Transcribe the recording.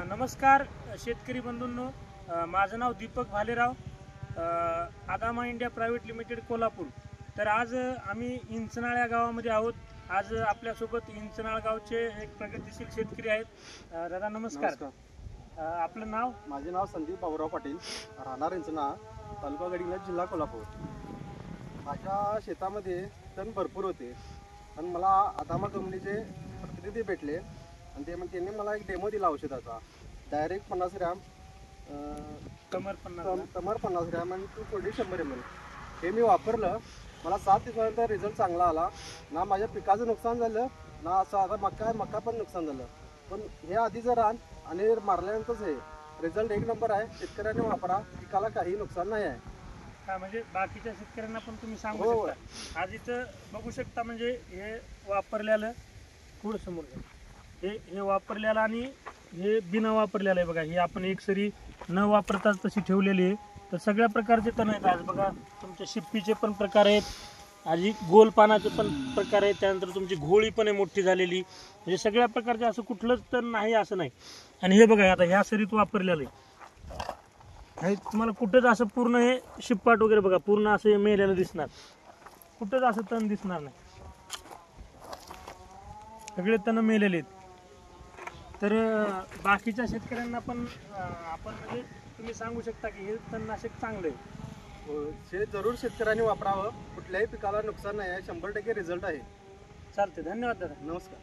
नमस्कार शेतकरी बंधूंनो, माझं नाव Deepak Bhalerao, Adama India private limited Kolhapur. तर आज आम्ही इंचनाळ या गावामध्ये आहोत। आज आपल्यासोबत इंचनाळ गावचे एक प्रगतिशील शेतकरी आहेत। दादा नमस्कार। आपलं नाव? माझे नाव संदीप बाबूराव पाटील, राहणार इंचनाळ, तालुका गडिंग्लज, जिल्हा कोल्हापूर। माझ्या शेतामध्ये तण भरपूर होते आणि मला आदामा कंपनीचे प्रतिनिधी भेटले आणि त्यांनी मला एक डेमो दिला औषधाचा। डायरेक्ट 50 ग्रॅम, कमर 50 ग्रॅम आणि 100 ml हे मी वापरलं। मला 7 दिवसानंतर रिझल्ट चांगला आला। ना माझ्या पिकाचं नुकसान झालं, ना असं आता मका पण नुकसान झालं। पण हे आधीचं रान आणि मारल्यानंतरच हे रिझल्ट एक नंबर आहे। शेतकऱ्यांनी वापरा, पिकाला काही नुकसान नाही आहे। हा, म्हणजे बाकीच्या शेतकऱ्यांना पण तुम्ही सांगू शकता। आज इथं बघू शकता, म्हणजे हे वापरलेलं थोडं समोर घ्या। हे वापरलेलं आणि हे बिना वापरलेलं आहे बघा। हे आपण एक सरी न वापरताच तशी ठेवलेली आहे। तर सगळ्या प्रकारचे तण आहेत आज बघा। तुमच्या शिप्पीचे पण प्रकार आहेत, आधी गोल पानाचे पण प्रकार आहेत, त्यानंतर तुमची घोळी पण आहे मोठी झालेली। म्हणजे सगळ्या प्रकारचे असं कुठलंच तण नाही असं नाही। आणि हे बघा, आता ह्या सरीत वापरलेलं आहे। हे तुम्हाला कुठंच असं पूर्ण हे शिप्पाट वगैरे बघा पूर्ण असं हे मेलेलं दिसणार, कुठंच असं तण दिसणार नाही, सगळे तण मेलेले आहेत। तर बाकीच्या शेतकऱ्यांना पण आपण म्हणजे तुम्ही सांगू शकता की हे तणनाशक चांगलं आहे। जरूर शेतकऱ्यांनी वापरावं, कुठल्याही पिकाला नुकसान नाही आहे, 100% रिझल्ट आहे। चालते, धन्यवाद दादा, नमस्कार।